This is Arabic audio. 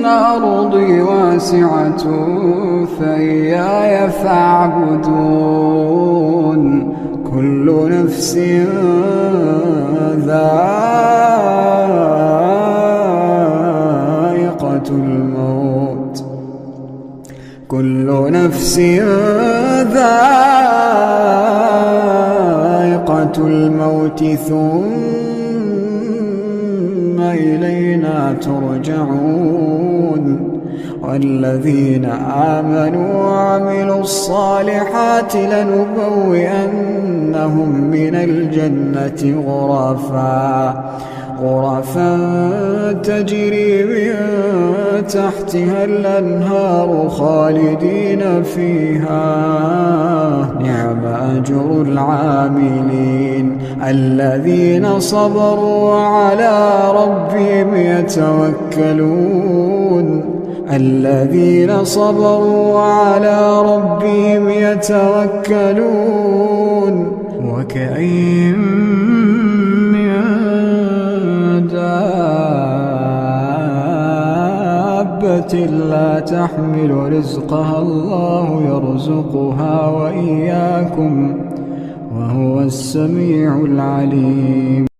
أرضي واسعة فإياي فاعبدون كل نفس ذائقة الموت كل نفس ذائقة الموت ثم إلينا ترجعون والذين آمنوا وعملوا الصالحات لنبوئنهم من الجنة غرفا تجري من تحتها الأنهار خالدين فيها نعم أجر العاملين الذين صبروا وعلى ربهم يتوكلون وكأين من دابة لا تحمل رزقها الله يرزقها وإياكم وهو السميع العليم.